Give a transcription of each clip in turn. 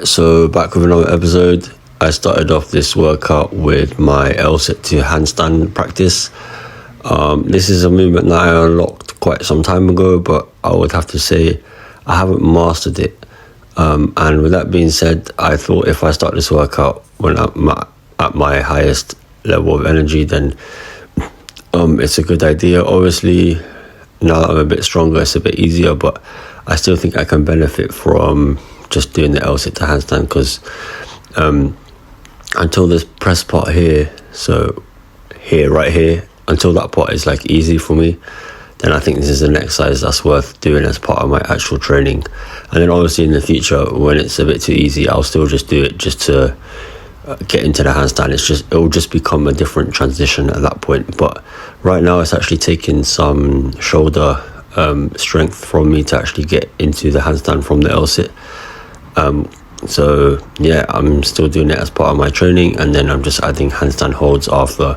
Alright, so back with another episode. I started off this workout with my L-sit to handstand practice. This is a movement that I unlocked quite some time ago, but I would have to say I haven't mastered it. And with that being said, I thought if I start this workout when I'm at my highest level of energy, then it's a good idea. Obviously, now that I'm a bit stronger, it's a bit easier, but I still think I can benefit from just doing the L-sit to handstand, because until this press part here, so right here, until that part is like easy for me, then I think this is an exercise that's worth doing as part of my actual training. And then obviously in the future, when it's a bit too easy, I'll still just do it just to get into the handstand. It'll just become a different transition at that point. But right now it's actually taking some shoulder strength from me to actually get into the handstand from the L-sit. So yeah, I'm still doing it as part of my training, and then I'm just adding handstand holds after,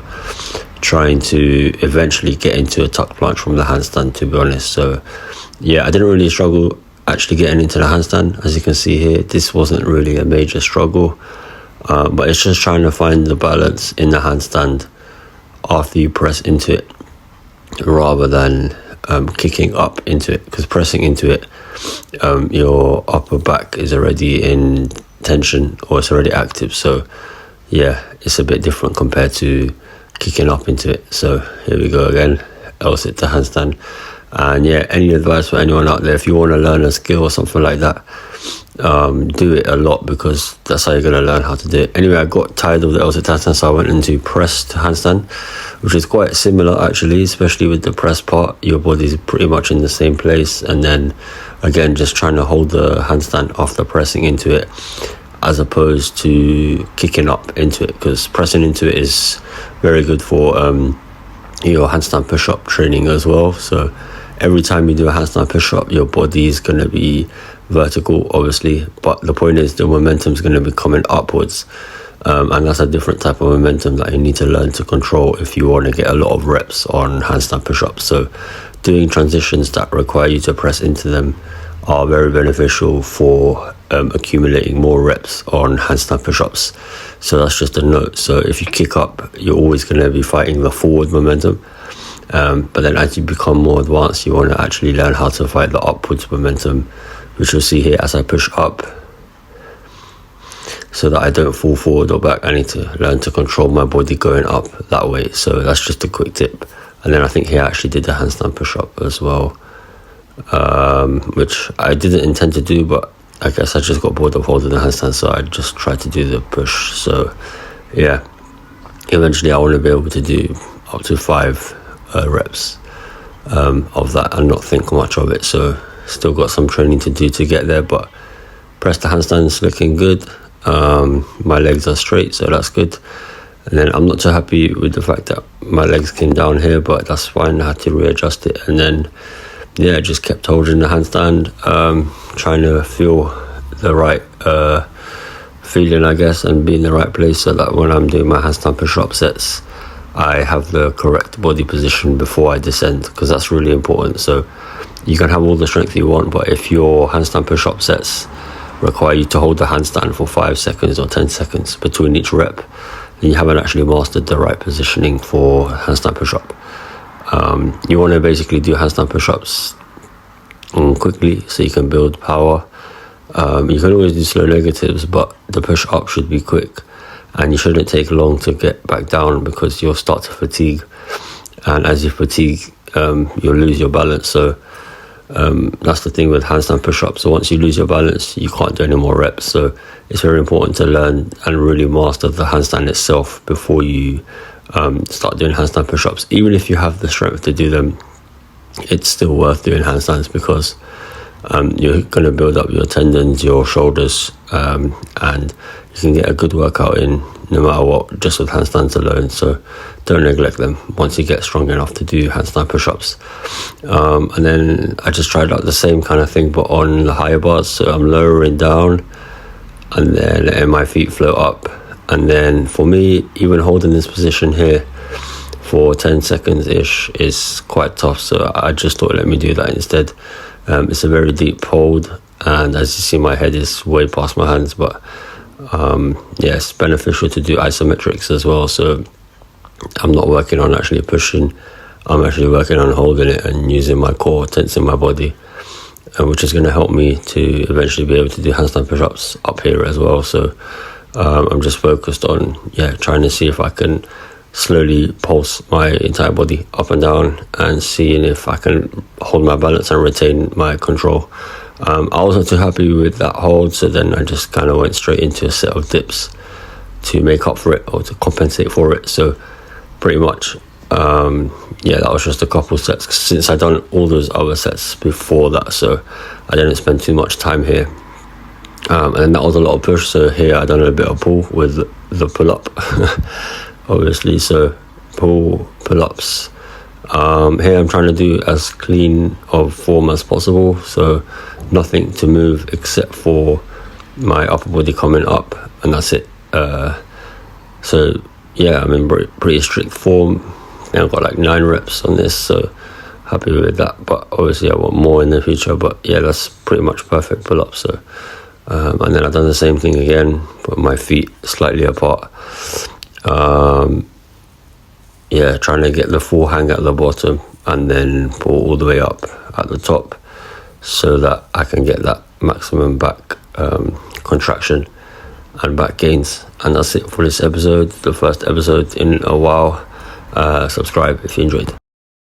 trying to eventually get into a tuck planche from the handstand, to be honest. So yeah, I didn't really struggle actually getting into the handstand. As you can see here, this wasn't really a major struggle, but it's just trying to find the balance in the handstand after you press into it, rather than kicking up into it, because pressing into it, your upper back is already in tension, or it's already active. So yeah, it's a bit different compared to kicking up into it. So here we go again, L-sit to handstand. And yeah, any advice for anyone out there, if you want to learn a skill or something like that, do it a lot, because that's how you're going to learn how to do it. Anyway, I got tired of the L-sit to handstand, so I went into press to handstand, which is quite similar actually, especially with the press part. Your body's pretty much in the same place, and then again just trying to hold the handstand after pressing into it, as opposed to kicking up into it, because pressing into it is very good for your handstand push-up training as well. So every time you do a handstand push-up, your body is going to be vertical, obviously, but the point is the momentum is going to be coming upwards, and that's a different type of momentum that you need to learn to control if you want to get a lot of reps on handstand push-ups. So doing transitions that require you to press into them are very beneficial for accumulating more reps on handstand push-ups. So that's just a note. So if you kick up, you're always going to be fighting the forward momentum, but then as you become more advanced, you want to actually learn how to fight the upwards momentum, which you'll see here as I push up, so that I don't fall forward or back. I need to learn to control my body going up that way. So that's just a quick tip. And then I think he actually did the handstand push-up as well, which I didn't intend to do, but I guess I just got bored of holding the handstand, so I just tried to do the push. So yeah, eventually I want to be able to do up to 5 reps of that and not think much of it. So still got some training to do to get there, but press the handstand is looking good. My legs are straight, so that's good. And then I'm not too happy with the fact that my legs came down here, but that's fine. I had to readjust it. And then yeah, just kept holding the handstand, trying to feel the right feeling, I guess, and be in the right place, so that when I'm doing my handstand push-up sets, I have the correct body position before I descend, because that's really important. So you can have all the strength you want, but if your handstand push-up sets require you to hold the handstand for 5 seconds or 10 seconds between each rep, then you haven't actually mastered the right positioning for handstand push-up. You want to basically do handstand push-ups quickly, so you can build power. You can always do slow negatives, but the push-up should be quick, and you shouldn't take long to get back down, because you'll start to fatigue, and as you fatigue, you'll lose your balance. So that's the thing with handstand push-ups. So once you lose your balance, you can't do any more reps. So it's very important to learn and really master the handstand itself before you start doing handstand push-ups. Even if you have the strength to do them, it's still worth doing handstands, because you're going to build up your tendons, your shoulders, and you can get a good workout in no matter what, just with handstands alone. So don't neglect them once you get strong enough to do handstand push-ups. And then I just tried out the same kind of thing, but on the higher bars. So I'm lowering down and then letting my feet float up. And then for me, even holding this position here for 10 seconds ish is quite tough, so I just thought let me do that instead. It's a very deep hold, and as you see, my head is way past my hands. But yeah, it's beneficial to do isometrics as well. So I'm not working on actually pushing, I'm actually working on holding it and using my core, tensing my body, which is going to help me to eventually be able to do handstand push-ups up here as well. So I'm just focused on trying to see if I can slowly pulse my entire body up and down and seeing if I can hold my balance and retain my control. I wasn't too happy with that hold, so then I just kind of went straight into a set of dips to make up for it or to compensate for it. So pretty much that was just a couple sets since I'd done all those other sets before that, so I didn't spend too much time here. And then that was a lot of push, so here I done a bit of pull with the pull-up obviously. So pull-ups. Here I'm trying to do as clean of form as possible, so nothing to move except for my upper body coming up, and that's it. So yeah, I'm in pretty strict form. I've got like 9 reps on this, so happy with that. But obviously I want more in the future, but yeah, that's pretty much perfect pull-up. So and then I've done the same thing again, put my feet slightly apart. Trying to get the full hang at the bottom and then pull all the way up at the top so that I can get that maximum back contraction and back gains. And that's it for this episode, the first episode in a while. Subscribe if you enjoyed.